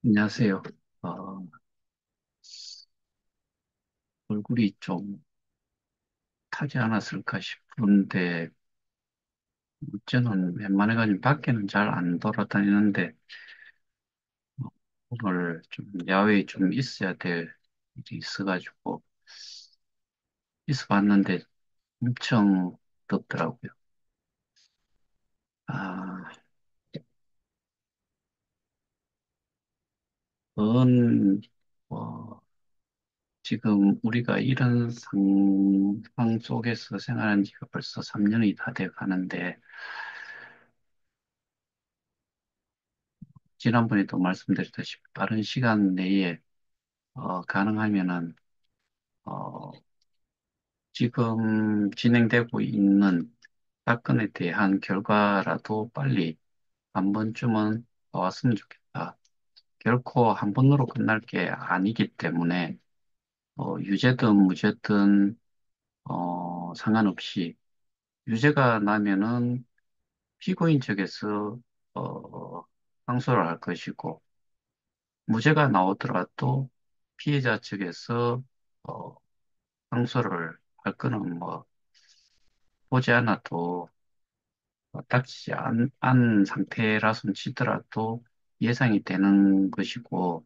안녕하세요. 어, 얼굴이 좀 타지 않았을까 싶은데, 저는 웬만해가지고 밖에는 잘 안 돌아다니는데, 어, 오늘 좀 야외에 좀 있어야 될 일이 있어가지고, 있어 봤는데 엄청 덥더라고요. 아, 언, 어, 지금 우리가 이런 상황 속에서 생활한 지가 벌써 3년이 다 돼 가는데, 지난번에도 말씀드렸다시피 빠른 시간 내에 가능하면은 어, 지금 진행되고 있는 사건에 대한 결과라도 빨리 한 번쯤은 나왔으면 좋겠다. 결코 한 번으로 끝날 게 아니기 때문에 유죄든 무죄든 상관없이 유죄가 나면은 피고인 측에서 어, 항소를 할 것이고 무죄가 나오더라도 피해자 측에서 어, 항소를 할 거는 뭐 보지 않아도 닥치지 않은 상태라서 치더라도 예상이 되는 것이고,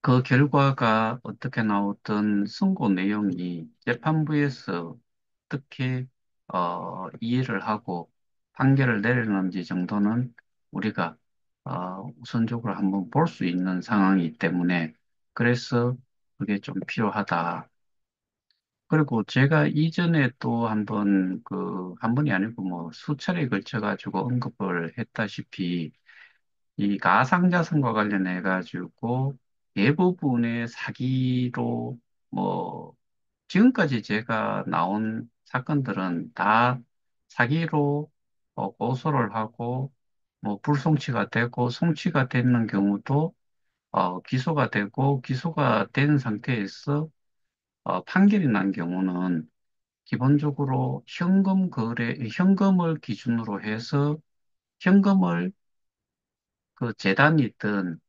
그 결과가 어떻게 나오든 선고 내용이 재판부에서 어떻게 이해를 하고 판결을 내리는지 정도는 우리가 우선적으로 한번 볼 수 있는 상황이기 때문에 그래서 그게 좀 필요하다. 그리고 제가 이전에 또 한 번, 한 번이 아니고 뭐 수차례에 걸쳐가지고 언급을 했다시피 이 가상자산과 관련해 가지고 대부분의 사기로 뭐 지금까지 제가 나온 사건들은 다 사기로 고소를 하고 뭐 불송치가 되고 송치가 되는 경우도 기소가 되고 기소가 된 상태에서 판결이 난 경우는 기본적으로 현금을 기준으로 해서 현금을 그 재단이든,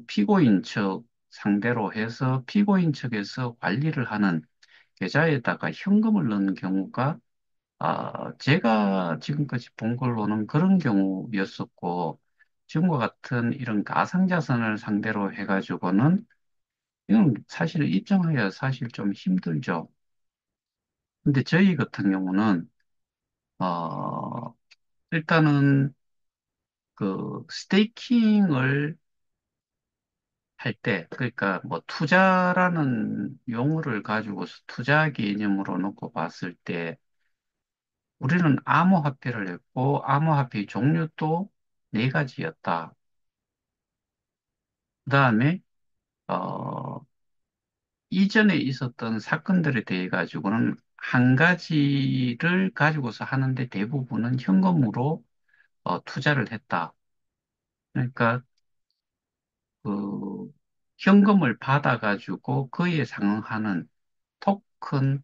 피고인 측 상대로 해서 피고인 측에서 관리를 하는 계좌에다가 현금을 넣는 경우가, 제가 지금까지 본 걸로는 그런 경우였었고, 지금과 같은 이런 가상자산을 상대로 해가지고는 이건 사실 입증하기가 사실 좀 힘들죠. 근데 저희 같은 경우는, 어, 일단은 스테이킹을 할 때, 그러니까 뭐 투자라는 용어를 가지고서 투자 개념으로 놓고 봤을 때, 우리는 암호화폐를 했고, 암호화폐의 종류도 네 가지였다. 그 다음에, 어, 이전에 있었던 사건들에 대해 가지고는 한 가지를 가지고서 하는데 대부분은 현금으로 투자를 했다. 그러니까 그 현금을 받아가지고 그에 상응하는 토큰,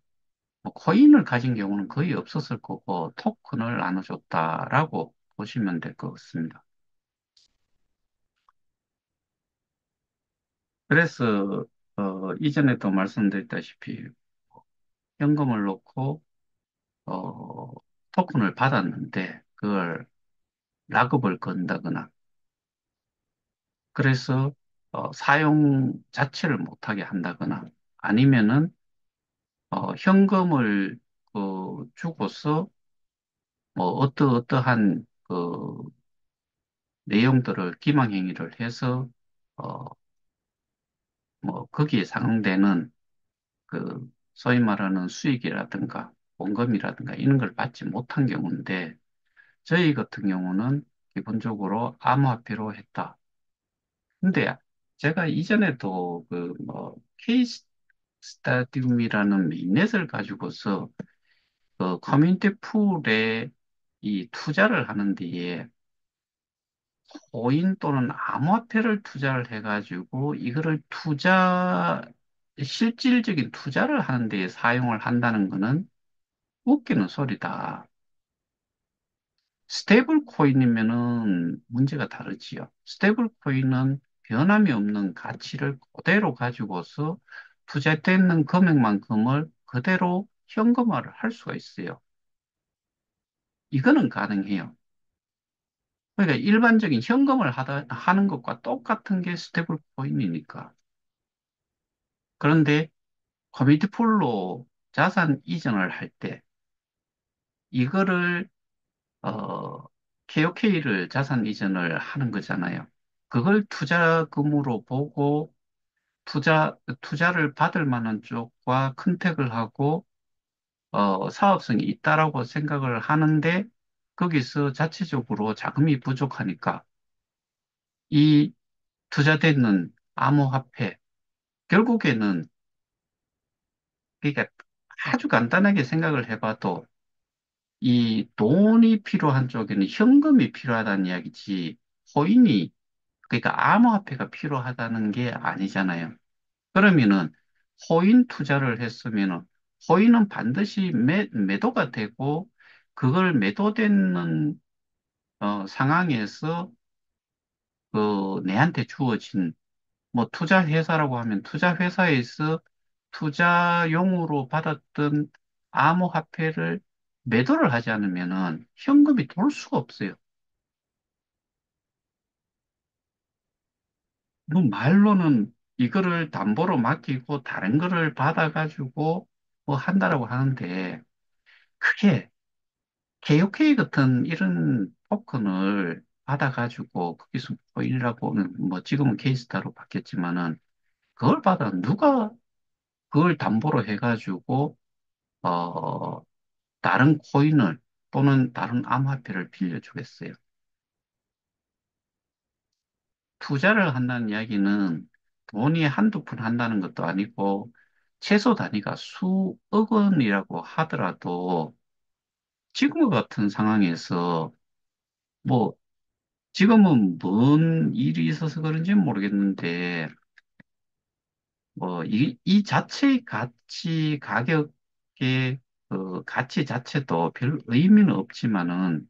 뭐 코인을 가진 경우는 거의 없었을 거고 토큰을 나눠줬다라고 보시면 될 것 같습니다. 그래서 이전에도 말씀드렸다시피 현금을 놓고 어, 토큰을 받았는데 그걸 락업을 건다거나 그래서 사용 자체를 못하게 한다거나 아니면은 현금을 주고서 뭐 어떠한 내용들을 기망행위를 해서 어, 뭐 거기에 상응되는 소위 말하는 수익이라든가 원금이라든가 이런 걸 받지 못한 경우인데 저희 같은 경우는 기본적으로 암호화폐로 했다. 근데 제가 이전에도 케이스 스타디움이라는 인넷을 가지고서 커뮤니티 풀에 이 투자를 하는 데에 코인 또는 암호화폐를 투자를 해가지고 이거를 실질적인 투자를 하는 데 사용을 한다는 거는 웃기는 소리다. 스테이블 코인이면은 문제가 다르지요. 스테이블 코인은 변함이 없는 가치를 그대로 가지고서 투자되는 금액만큼을 그대로 현금화를 할 수가 있어요. 이거는 가능해요. 그러니까 일반적인 현금을 하는 것과 똑같은 게 스테이블 코인이니까. 그런데 커뮤니티 풀로 자산 이전을 할 때 이거를 KOK를 자산 이전을 하는 거잖아요. 그걸 투자금으로 보고 투자를 받을 만한 쪽과 컨택을 하고 사업성이 있다라고 생각을 하는데 거기서 자체적으로 자금이 부족하니까 이 투자되는 암호화폐 결국에는 그러니까 아주 간단하게 생각을 해봐도 이 돈이 필요한 쪽에는 현금이 필요하다는 이야기지 코인이 그러니까 암호화폐가 필요하다는 게 아니잖아요. 그러면은 코인 투자를 했으면은 코인은 반드시 매도가 되고 그걸 매도되는 상황에서 그 내한테 주어진 뭐 투자 회사라고 하면 투자 회사에서 투자용으로 받았던 암호화폐를 매도를 하지 않으면은 현금이 돌 수가 없어요. 뭐 말로는 이거를 담보로 맡기고 다른 거를 받아가지고 뭐 한다라고 하는데 그게 KOK 같은 이런 토큰을 받아가지고 거기서 코인이라고는 뭐 지금은 케이스타로 바뀌었지만은 그걸 받아 누가 그걸 담보로 해가지고 어 다른 코인을 또는 다른 암호화폐를 빌려주겠어요. 투자를 한다는 이야기는 돈이 한두 푼 한다는 것도 아니고 최소 단위가 수억 원이라고 하더라도 지금 같은 상황에서 뭐 지금은 뭔 일이 있어서 그런지는 모르겠는데 뭐 이 자체의 가치 가격의 그 가치 자체도 별 의미는 없지만은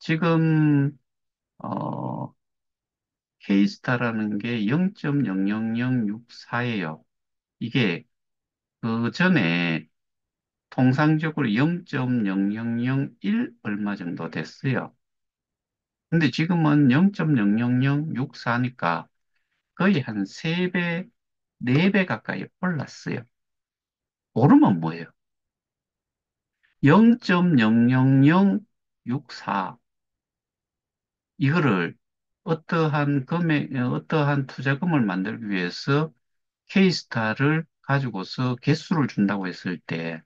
지금 K스타라는 게 0.00064예요. 이게 그 전에 통상적으로 0.0001 얼마 정도 됐어요. 근데 지금은 0.00064니까 거의 한 3배, 4배 가까이 올랐어요. 오르면 뭐예요? 0.00064 이거를 어떠한 투자금을 만들기 위해서 K스타를 가지고서 개수를 준다고 했을 때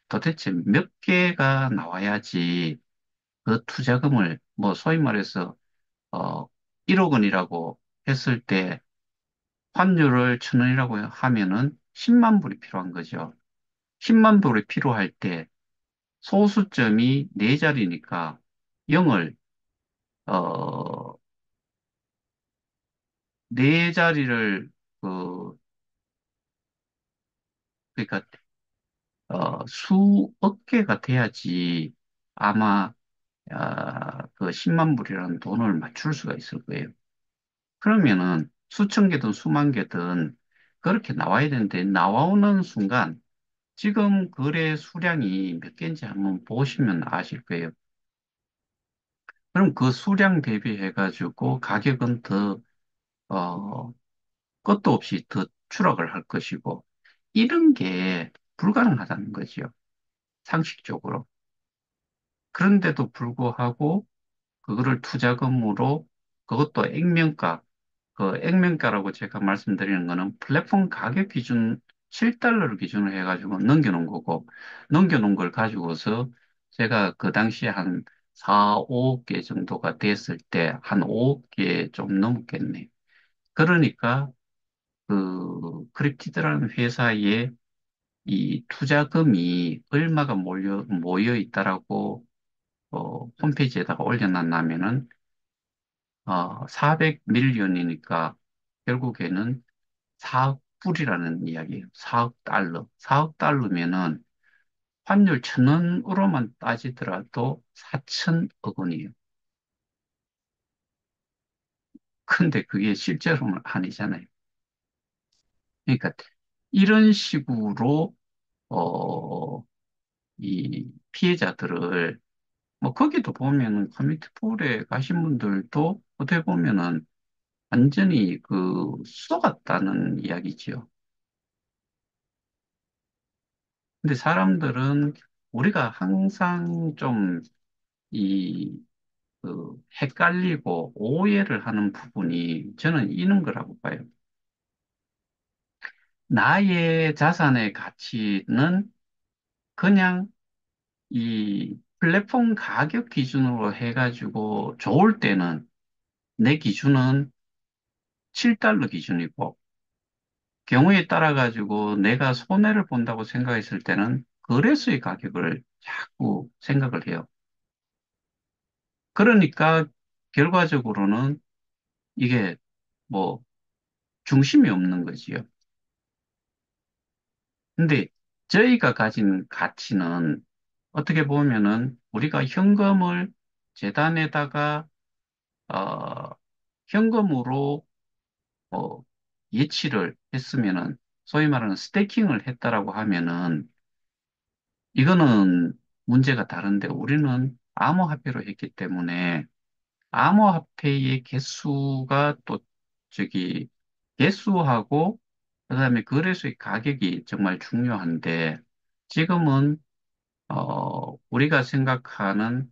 도대체 몇 개가 나와야지 그 투자금을 뭐 소위 말해서 어 1억 원이라고 했을 때 환율을 1,000원이라고 하면은 10만 불이 필요한 거죠. 10만 불이 필요할 때 소수점이 네 자리니까 0을 어, 네 자리를 그 그러니까 수억 개가 돼야지 아마 그 10만 불이라는 돈을 맞출 수가 있을 거예요. 그러면은 수천 개든 수만 개든 그렇게 나와야 되는데 나와오는 순간 지금 거래 수량이 몇 개인지 한번 보시면 아실 거예요. 그럼 그 수량 대비해 가지고 가격은 더 어, 끝도 없이 더 추락을 할 것이고 이런 게 불가능하다는 거죠. 상식적으로. 그런데도 불구하고 그거를 투자금으로 그것도 액면가, 그 액면가라고 제가 말씀드리는 거는 플랫폼 가격 기준 7달러를 기준으로 해가지고 넘겨놓은 거고 넘겨놓은 걸 가지고서 제가 그 당시에 한 4, 5억 개 정도가 됐을 때 한 5억 개 좀 넘겠네. 그러니까 그 크립티드라는 회사에 이 투자금이 얼마가 모여 있다라고 홈페이지에다가 올려놨냐면은 400 밀리언이니까 결국에는 4억 불이라는 이야기예요. 4억 달러. 4억 달러면은 환율 1,000원으로만 따지더라도 4천억 원이에요. 근데 그게 실제로는 아니잖아요. 그러니까 이런 식으로 어, 이 피해자들을 뭐 거기도 보면은 커뮤니티 폴에 가신 분들도 어떻게 보면은 완전히 속았다는 이야기지요. 근데 사람들은 우리가 항상 좀 이 헷갈리고 오해를 하는 부분이 저는 있는 거라고 봐요. 나의 자산의 가치는 그냥 이 플랫폼 가격 기준으로 해가지고 좋을 때는 내 기준은 7달러 기준이고 경우에 따라 가지고 내가 손해를 본다고 생각했을 때는 거래소의 가격을 자꾸 생각을 해요. 그러니까 결과적으로는 이게 뭐 중심이 없는 거지요. 근데 저희가 가진 가치는 어떻게 보면은 우리가 현금을 재단에다가 어, 현금으로 예치를 했으면은 소위 말하는 스테이킹을 했다라고 하면은 이거는 문제가 다른데 우리는 암호화폐로 했기 때문에 암호화폐의 개수가 또 저기 개수하고 그다음에 거래소의 가격이 정말 중요한데 지금은 우리가 생각하는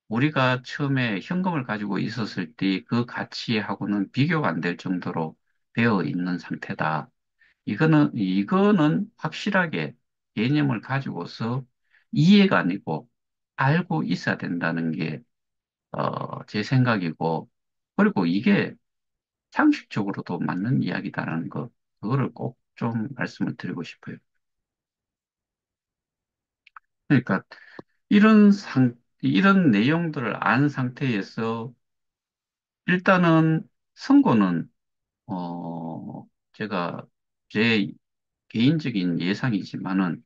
우리가 처음에 현금을 가지고 있었을 때 그 가치하고는 비교가 안 될 정도로 되어 있는 상태다. 이거는 확실하게 개념을 가지고서 이해가 아니고 알고 있어야 된다는 게, 제 생각이고, 그리고 이게 상식적으로도 맞는 이야기다라는 거, 그거를 꼭 좀 말씀을 드리고 싶어요. 그러니까 이런 내용들을 안 상태에서 일단은 선거는, 제가 제 개인적인 예상이지만은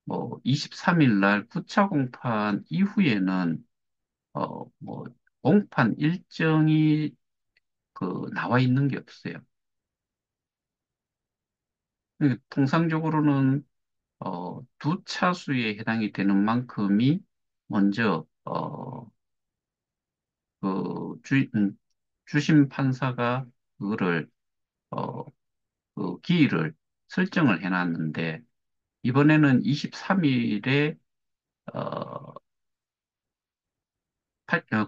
뭐 23일 날 9차 공판 이후에는 뭐 공판 일정이 나와 있는 게 없어요. 통상적으로는 두 차수에 해당이 되는 만큼이 먼저 주심 판사가 그거를 어, 기일을 설정을 해놨는데 이번에는 23일에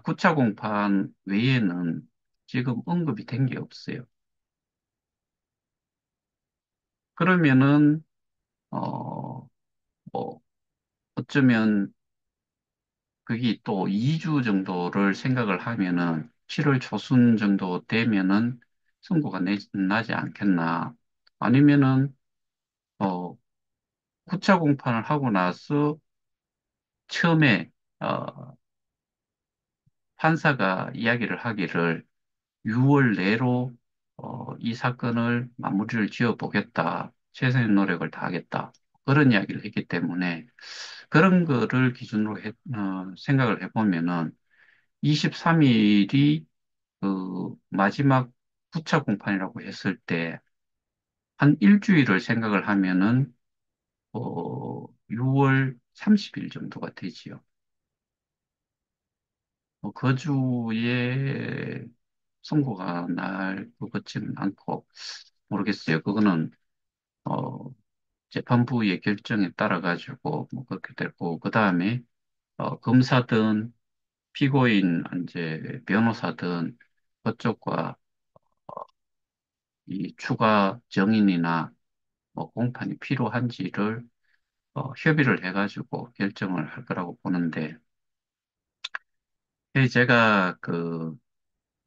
9차 공판 외에는 지금 언급이 된 게 없어요. 그러면은, 뭐, 어쩌면 그게 또 2주 정도를 생각을 하면은 7월 초순 정도 되면은 선고가 나지 않겠나. 아니면은, 어, 9차 공판을 하고 나서 처음에, 판사가 이야기를 하기를 6월 내로 이 사건을 마무리를 지어 보겠다. 최선의 노력을 다하겠다. 그런 이야기를 했기 때문에 그런 거를 기준으로 생각을 해보면은 23일이 마지막 9차 공판이라고 했을 때 한 일주일을 생각을 하면은 6월 30일 정도가 되지요. 그 주에 선고가 날 것 같지는 않고 모르겠어요. 그거는 어, 재판부의 결정에 따라 가지고 뭐 그렇게 됐고 그 다음에 검사든 피고인 이제 변호사든 그쪽과 이 추가 정인이나 뭐 공판이 필요한지를 협의를 해가지고 결정을 할 거라고 보는데 제가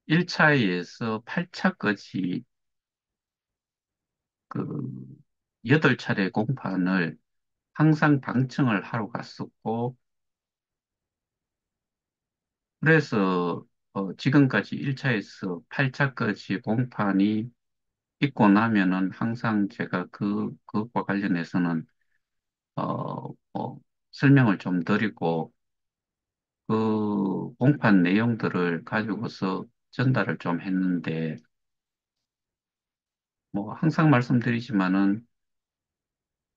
1차에서 8차까지 그 8차례 공판을 항상 방청을 하러 갔었고 그래서 지금까지 1차에서 8차까지 공판이 있고 나면은 항상 제가 그것과 관련해서는 설명을 좀 드리고 그 공판 내용들을 가지고서 전달을 좀 했는데 뭐 항상 말씀드리지만은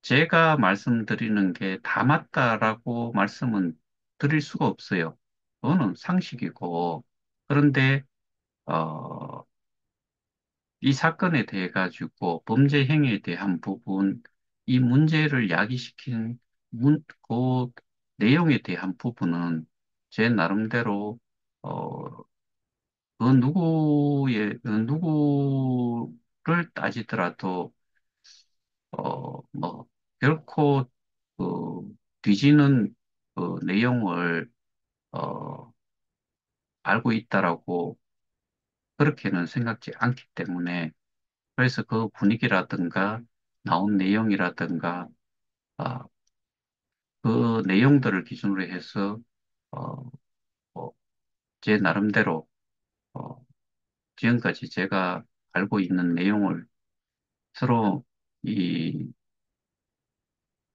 제가 말씀드리는 게 다 맞다라고 말씀은 드릴 수가 없어요. 그거는 상식이고 그런데 어, 이 사건에 대해 가지고 범죄 행위에 대한 부분, 이 문제를 야기시킨 그 내용에 대한 부분은 제 나름대로 어, 누구를 따지더라도 뭐 결코 그 뒤지는 그 내용을 어, 알고 있다라고 그렇게는 생각지 않기 때문에 그래서 그 분위기라든가 나온 내용이라든가 아, 그 내용들을 기준으로 해서 어, 뭐, 제 나름대로 어, 지금까지 제가 알고 있는 내용을 서로 이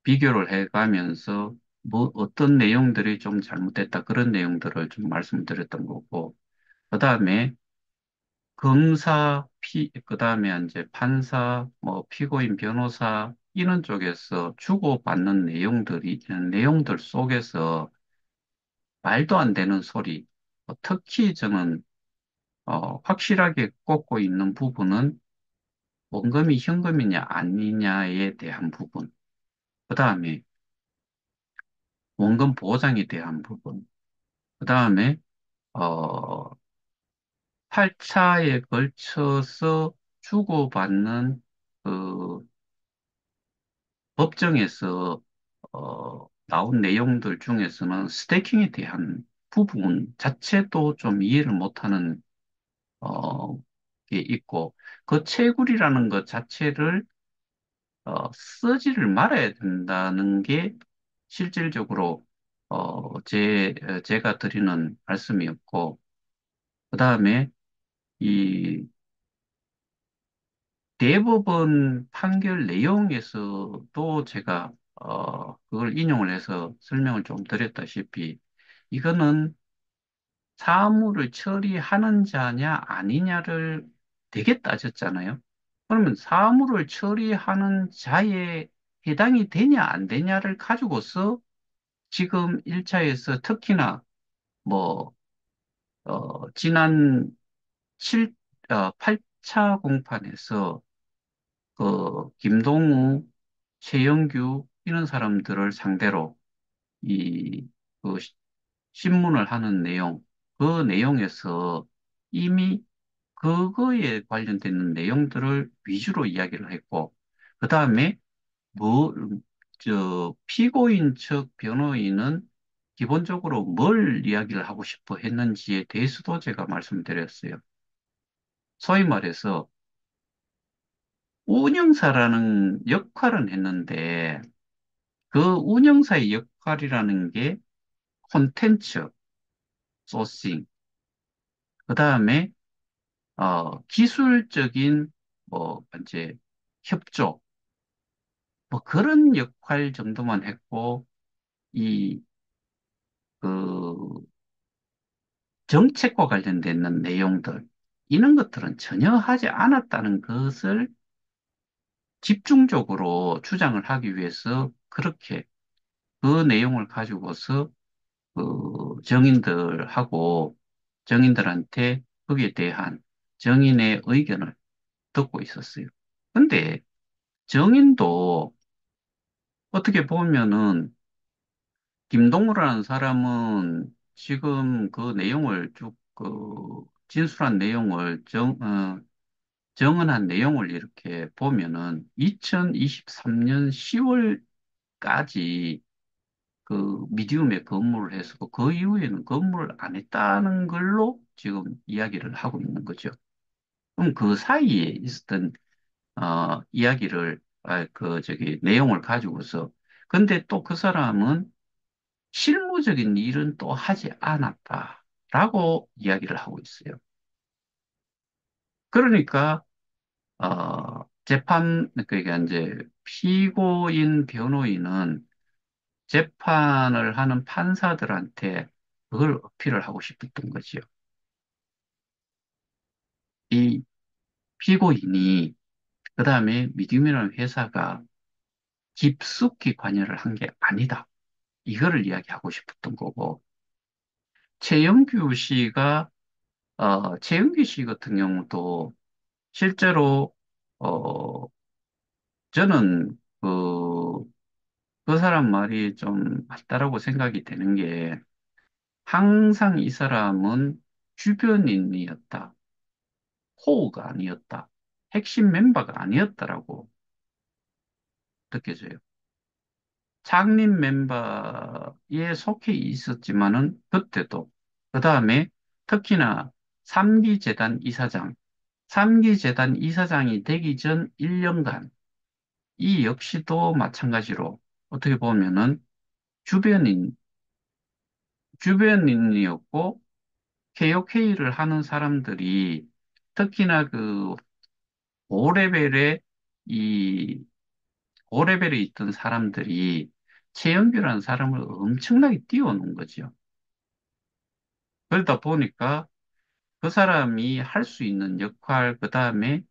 비교를 해가면서 뭐 어떤 내용들이 좀 잘못됐다 그런 내용들을 좀 말씀드렸던 거고 그다음에 그다음에 이제 판사, 뭐 피고인 변호사 이런 쪽에서 주고받는 내용들 속에서 말도 안 되는 소리, 특히 저는 확실하게 꼽고 있는 부분은 원금이 현금이냐 아니냐에 대한 부분, 그 다음에 원금 보장에 대한 부분, 그 다음에 어, 8차에 걸쳐서 주고받는 그 법정에서 나온 내용들 중에서는 스태킹에 대한 부분 자체도 좀 이해를 못하는 어, 게 있고 그 채굴이라는 것 자체를 쓰지를 말아야 된다는 게 실질적으로 제가 드리는 말씀이었고 그 다음에 이 대법원 판결 내용에서도 제가 그걸 인용을 해서 설명을 좀 드렸다시피 이거는 사무를 처리하는 자냐 아니냐를 되게 따졌잖아요. 그러면 사무를 처리하는 자에 해당이 되냐 안 되냐를 가지고서 지금 1차에서 특히나 뭐 지난 8차 공판에서 김동우, 최영규 이런 사람들을 상대로 이 그 신문을 하는 내용, 그 내용에서 이미 그거에 관련되는 내용들을 위주로 이야기를 했고, 그 다음에 뭐, 피고인 측 변호인은 기본적으로 뭘 이야기를 하고 싶어 했는지에 대해서도 제가 말씀드렸어요. 소위 말해서 운영사라는 역할은 했는데, 그 운영사의 역할이라는 게 콘텐츠, 소싱, 그 다음에 기술적인 이제 협조, 뭐 그런 역할 정도만 했고 이 그 정책과 관련된 내용들 이런 것들은 전혀 하지 않았다는 것을 집중적으로 주장을 하기 위해서 그렇게 그 내용을 가지고서 정인들하고 정인들한테 거기에 대한 정인의 의견을 듣고 있었어요. 근데 정인도 어떻게 보면은 김동무라는 사람은 지금 그 내용을 진술한 내용을 정언한 내용을 이렇게 보면은 2023년 10월까지 그 미디움에 근무를 했었고 그 이후에는 근무를 안 했다는 걸로 지금 이야기를 하고 있는 거죠. 그럼 그 사이에 있었던 이야기를 내용을 가지고서 근데 또 그 사람은 실무적인 일은 또 하지 않았다라고 이야기를 하고 있어요. 그러니까 그러니까 이제 피고인 변호인은 재판을 하는 판사들한테 그걸 어필을 하고 싶었던 거지요. 이 피고인이 그다음에 미디움이라는 회사가 깊숙이 관여를 한 게 아니다. 이거를 이야기하고 싶었던 거고, 최영규 씨가, 최영규 씨 같은 경우도 실제로, 어, 저는 그 사람 말이 좀 맞다라고 생각이 되는 게, 항상 이 사람은 주변인이었다. 코어가 아니었다. 핵심 멤버가 아니었다라고 느껴져요. 창립 멤버에 속해 있었지만은 그때도 그 다음에 특히나 3기 재단 이사장, 3기 재단 이사장이 되기 전 1년간 이 역시도 마찬가지로 어떻게 보면은 주변인, 주변인이었고 KOK를 하는 사람들이 특히나 그 고레벨의 이 고레벨에 있던 사람들이 최영규라는 사람을 엄청나게 띄워놓은 거죠. 그러다 보니까 그 사람이 할 수 있는 역할, 그 다음에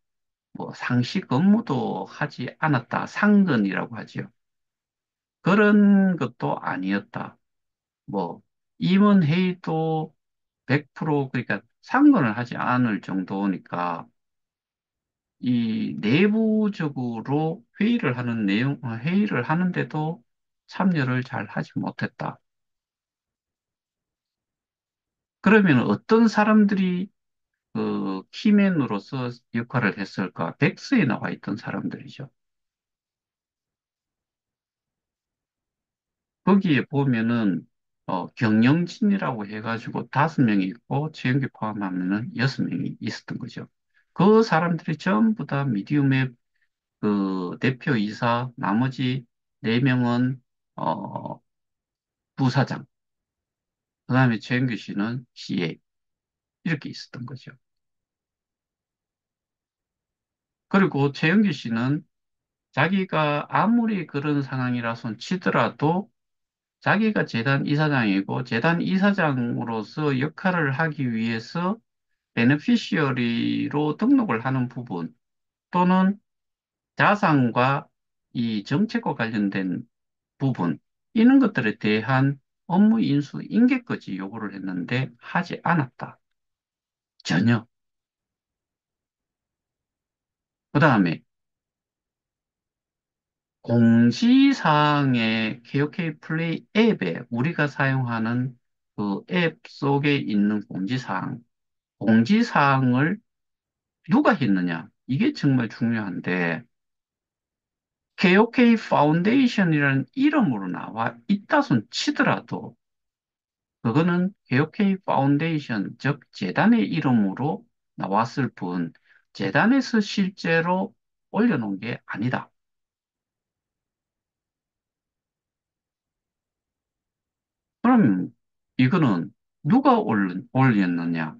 뭐 상시 근무도 하지 않았다. 상근이라고 하죠. 그런 것도 아니었다. 뭐, 임원 회의도 100% 그러니까 상근을 하지 않을 정도니까 이 내부적으로 회의를 하는 회의를 하는데도 참여를 잘 하지 못했다. 그러면 어떤 사람들이 그 키맨으로서 역할을 했을까? 백스에 나와 있던 사람들이죠. 거기에 보면은 경영진이라고 해가지고 5명이 있고 최영기 포함하면은 6명이 있었던 거죠. 그 사람들이 전부 다 미디움의 그 대표이사, 나머지 4명은 어, 부사장, 그다음에 최영규 씨는 CA 이렇게 있었던 거죠. 그리고 최영규 씨는 자기가 아무리 그런 상황이라손 치더라도 자기가 재단 이사장이고 재단 이사장으로서 역할을 하기 위해서 베네피시어리로 등록을 하는 부분 또는 자산과 이 정책과 관련된 부분 이런 것들에 대한 업무 인수 인계까지 요구를 했는데 하지 않았다. 전혀. 그 다음에 공지사항의 KOK 플레이 앱에 우리가 사용하는 그 앱 속에 있는 공지사항, 공지사항을 누가 했느냐? 이게 정말 중요한데, KOK 파운데이션이라는 이름으로 나와 있다손 치더라도, 그거는 KOK 파운데이션, 즉, 재단의 이름으로 나왔을 뿐, 재단에서 실제로 올려놓은 게 아니다. 그럼 이거는 누가 올렸느냐?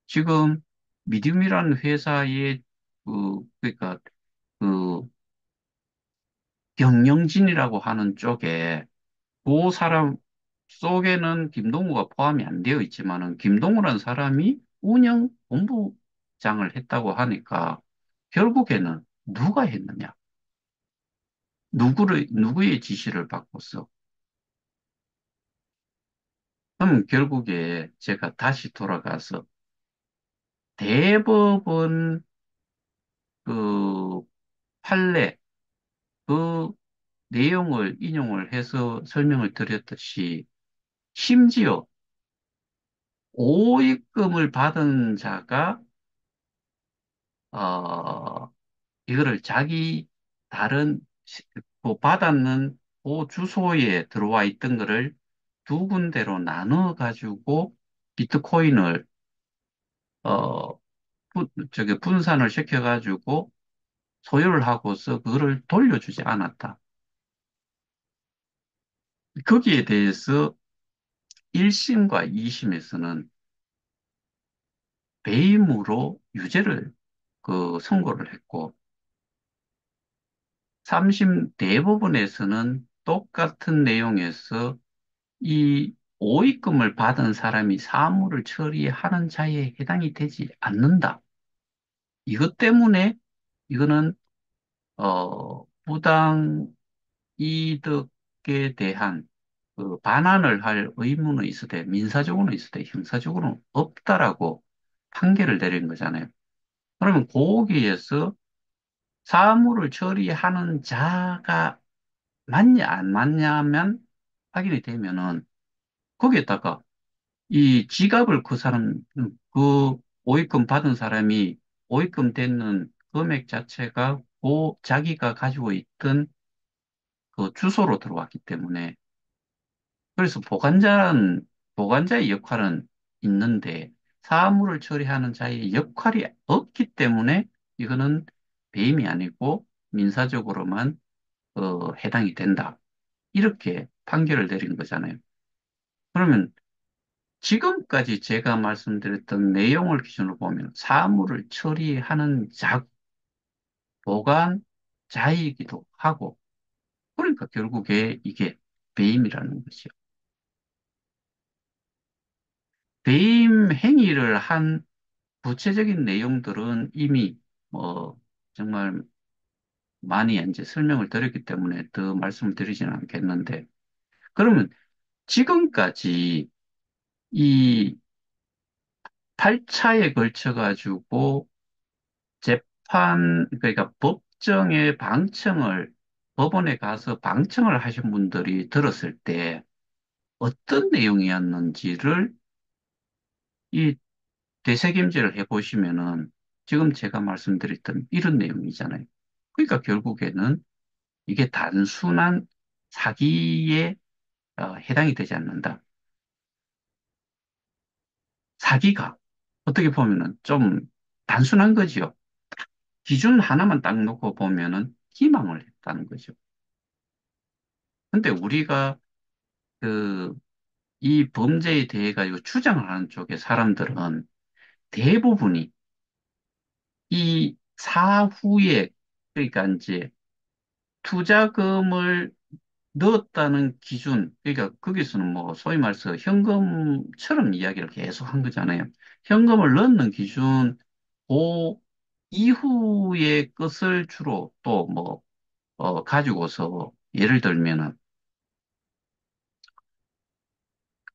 지금 미디움이라는 회사의 그러니까 그 경영진이라고 하는 쪽에 그 사람 속에는 김동우가 포함이 안 되어 있지만은 김동우라는 사람이 운영 본부장을 했다고 하니까 결국에는 누가 했느냐? 누구의 지시를 받고서? 그럼 결국에 제가 다시 돌아가서 대법원 그 판례 그 내용을 인용을 해서 설명을 드렸듯이 심지어 오입금을 받은 자가 어, 이거를 자기 다른 그 받았는 그 주소에 들어와 있던 거를 두 군데로 나눠 가지고 비트코인을 어, 분산을 시켜 가지고 소유를 하고서 그거를 돌려주지 않았다. 거기에 대해서 1심과 2심에서는 배임으로 유죄를 선고를 했고 3심 대법원에서는 똑같은 내용에서 이 오입금을 받은 사람이 사무를 처리하는 자에 해당이 되지 않는다. 이것 때문에 이거는 부당 이득에 대한 그 반환을 할 의무는 있으되 민사적으로는 있으되 형사적으로는 없다라고 판결을 내린 거잖아요. 그러면 거기에서 사무를 처리하는 자가 맞냐 안 맞냐면 확인이 되면은 거기에다가 이 지갑을 그 사람 그 오입금 받은 사람이 오입금 되는 금액 자체가 그 자기가 가지고 있던 그 주소로 들어왔기 때문에 그래서 보관자의 역할은 있는데 사물을 처리하는 자의 역할이 없기 때문에 이거는 배임이 아니고 민사적으로만 해당이 된다. 이렇게 판결을 내린 거잖아요. 그러면 지금까지 제가 말씀드렸던 내용을 기준으로 보면 사물을 처리하는 자, 보관자이기도 하고 그러니까 결국에 이게 배임이라는 거죠. 배임 행위를 한 구체적인 내용들은 이미 뭐 정말 많이 이제 설명을 드렸기 때문에 더 말씀을 드리지는 않겠는데 그러면 지금까지 이 8차에 걸쳐 가지고 그러니까 법정에 법원에 가서 방청을 하신 분들이 들었을 때 어떤 내용이었는지를 이 되새김질을 해보시면은 지금 제가 말씀드렸던 이런 내용이잖아요. 그러니까 결국에는 이게 단순한 사기에 해당이 되지 않는다. 사기가 어떻게 보면은 좀 단순한 거지요. 기준 하나만 딱 놓고 보면은 희망을 했다는 거죠. 근데 우리가 그 이 범죄에 대해 가지고 추정을 하는 쪽의 사람들은 대부분이 이 사후에 그러니까 이제 투자금을 넣었다는 기준, 그러니까 거기서는 뭐 소위 말해서 현금처럼 이야기를 계속 한 거잖아요. 현금을 넣는 기준, 그 이후의 것을 주로 또 뭐, 가지고서 예를 들면은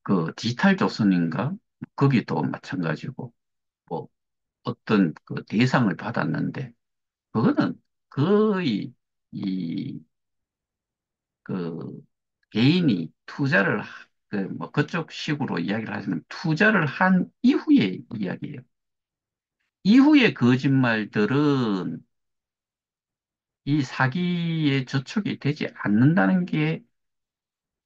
그 디지털 조선인가? 거기도 마찬가지고, 뭐 어떤 그 대상을 받았는데, 그거는 거의 이 그 개인이 뭐 그쪽 식으로 이야기를 하시면 투자를 한 이후의 이야기예요. 이후의 거짓말들은 이 사기에 저촉이 되지 않는다는 게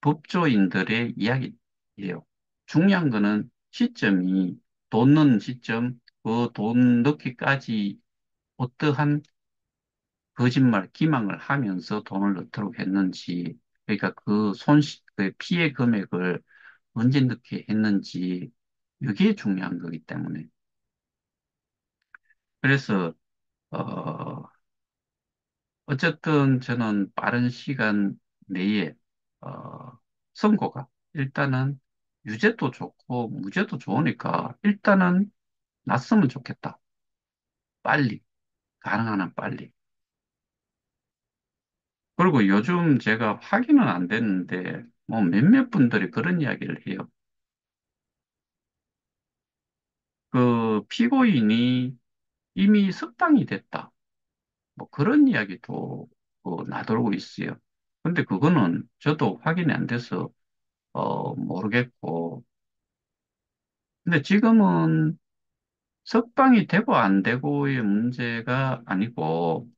법조인들의 이야기예요. 중요한 거는 시점이 돈 넣는 시점, 그 돈 넣기까지 어떠한 거짓말, 기망을 하면서 돈을 넣도록 했는지, 그러니까 그 피해 금액을 언제 넣게 했는지, 이게 중요한 거기 때문에. 그래서, 어, 어쨌든 저는 빠른 시간 내에, 선고가 일단은 유죄도 좋고 무죄도 좋으니까 일단은 났으면 좋겠다. 빨리, 가능한 한 빨리. 그리고 요즘 제가 확인은 안 됐는데, 뭐 몇몇 분들이 그런 이야기를 해요. 그 피고인이 이미 석방이 됐다. 뭐 그런 이야기도 나돌고 있어요. 근데 그거는 저도 확인이 안 돼서 모르겠고. 근데 지금은 석방이 되고 안 되고의 문제가 아니고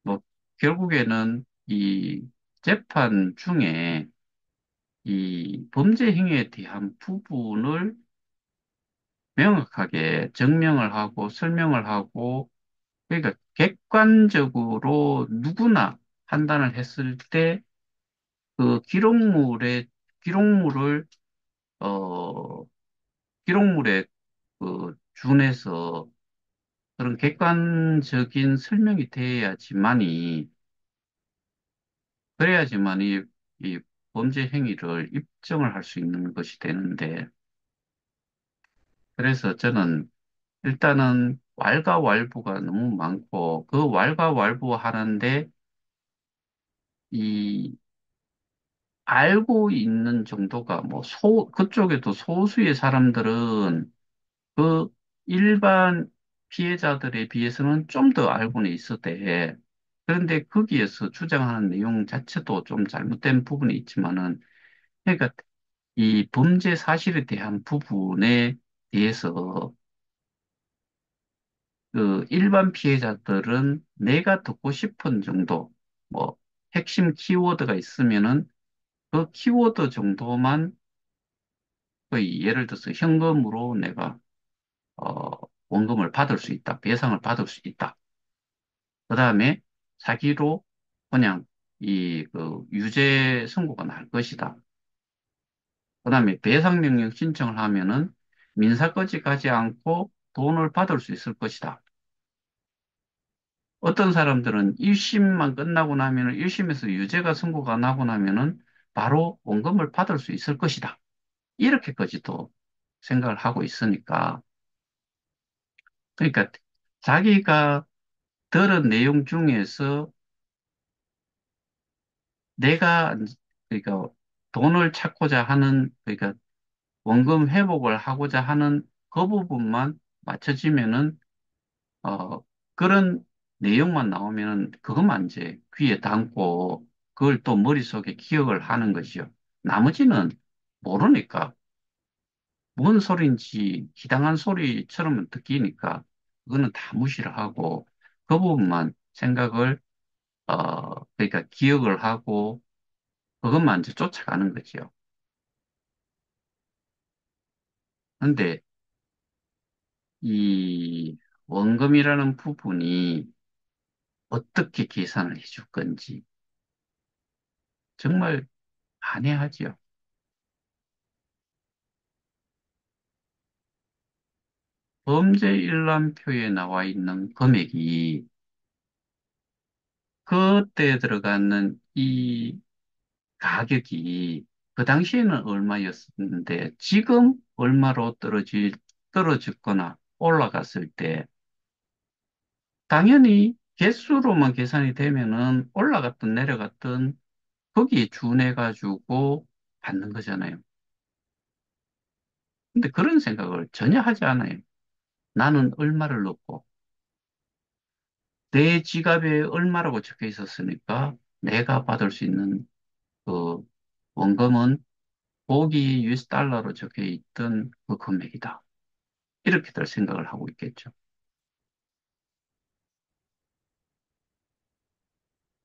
뭐 결국에는 이 재판 중에 이 범죄 행위에 대한 부분을 명확하게 증명을 하고 설명을 하고 그러니까 객관적으로 누구나 판단을 했을 때 그 기록물을 어 기록물에 그 준해서 그런 객관적인 설명이 돼야지만이, 그래야지만이 이 범죄 행위를 입증을 할 수 있는 것이 되는데, 그래서 저는 일단은 왈가왈부가 너무 많고, 그 왈가왈부 하는데, 이 알고 있는 정도가 그쪽에도 소수의 사람들은 그 일반 피해자들에 비해서는 좀 더 알고는 있었대. 그런데 거기에서 주장하는 내용 자체도 좀 잘못된 부분이 있지만은, 그러니까 이 범죄 사실에 대한 부분에 대해서 그 일반 피해자들은 내가 듣고 싶은 정도, 뭐 핵심 키워드가 있으면은 그 키워드 정도만 거의 예를 들어서 현금으로 내가 어, 원금을 받을 수 있다, 배상을 받을 수 있다. 그 다음에 사기로 그냥 그 유죄 선고가 날 것이다. 그 다음에 배상 명령 신청을 하면은 민사까지 가지 않고 돈을 받을 수 있을 것이다. 어떤 사람들은 1심만 끝나고 나면은 1심에서 유죄가 선고가 나고 나면은 바로 원금을 받을 수 있을 것이다. 이렇게까지도 생각을 하고 있으니까. 그러니까 자기가 들은 내용 중에서 내가 그러니까 돈을 찾고자 하는 그러니까 원금 회복을 하고자 하는 그 부분만 맞춰지면은 그런 내용만 나오면은 그것만 이제 귀에 담고 그걸 또 머릿속에 기억을 하는 것이요. 나머지는 모르니까 뭔 소리인지 기당한 소리처럼 듣기니까 그거는 다 무시를 하고 그 부분만 생각을 그러니까 기억을 하고 그것만 이제 쫓아가는 거지요. 근데 이 원금이라는 부분이 어떻게 계산을 해줄 건지 정말 난해하지요. 범죄 일람표에 나와 있는 금액이 그때 들어가는 이 가격이 그 당시에는 얼마였었는데 지금 얼마로 떨어졌거나 올라갔을 때 당연히 개수로만 계산이 되면은 올라갔든 내려갔든 거기에 준해가지고 받는 거잖아요. 근데 그런 생각을 전혀 하지 않아요. 나는 얼마를 넣고 내 지갑에 얼마라고 적혀 있었으니까 내가 받을 수 있는 그 원금은 거기 US 달러로 적혀 있던 그 금액이다. 이렇게들 생각을 하고 있겠죠.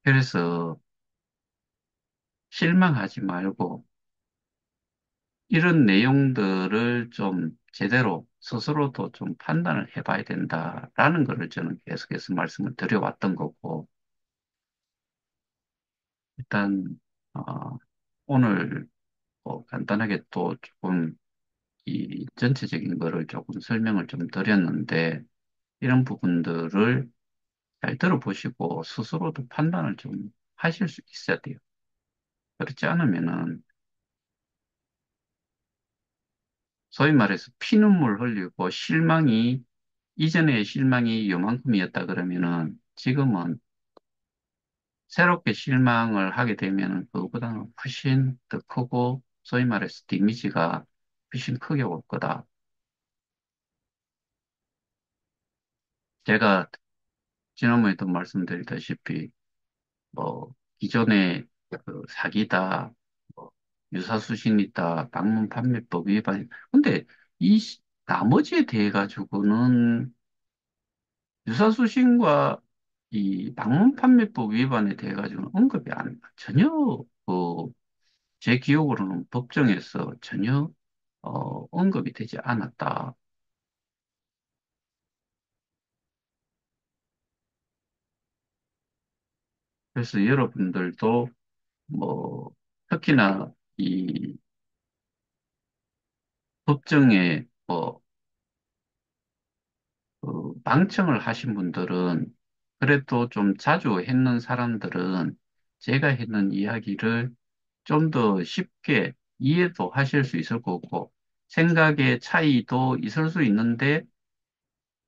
그래서 실망하지 말고 이런 내용들을 좀 제대로 스스로도 좀 판단을 해봐야 된다라는 것을 저는 계속해서 말씀을 드려왔던 거고, 일단, 어, 오늘 간단하게 또 조금 이 전체적인 거를 조금 설명을 좀 드렸는데, 이런 부분들을 잘 들어보시고 스스로도 판단을 좀 하실 수 있어야 돼요. 그렇지 않으면은 소위 말해서 피눈물 흘리고 이전에 실망이 요만큼이었다 그러면은 지금은 새롭게 실망을 하게 되면은 그거보다는 훨씬 더 크고 소위 말해서 데미지가 훨씬 크게 올 거다. 제가 지난번에도 말씀드렸다시피 뭐 기존에 그 사기다, 뭐 유사수신이다, 방문판매법 위반. 근데 나머지에 대해 가지고는 유사수신과 이 방문판매법 위반에 대해 가지고는 전혀 제 기억으로는 법정에서 전혀 언급이 되지 않았다. 그래서 여러분들도 뭐 특히나 이 법정에 방청을 하신 분들은 그래도 좀 자주 했는 사람들은 제가 했는 이야기를 좀 더 쉽게 이해도 하실 수 있을 거고 생각의 차이도 있을 수 있는데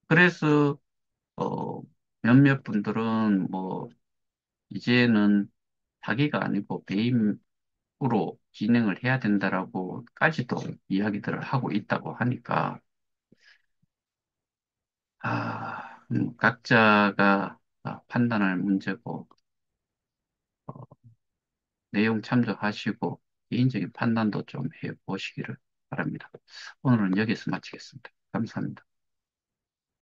그래서 어, 몇몇 분들은 뭐 이제는 자기가 아니고 배임으로 진행을 해야 된다라고까지도 이야기들을 하고 있다고 하니까 각자가 판단할 문제고 내용 참조하시고 개인적인 판단도 좀 해보시기를 바랍니다. 오늘은 여기서 마치겠습니다. 감사합니다.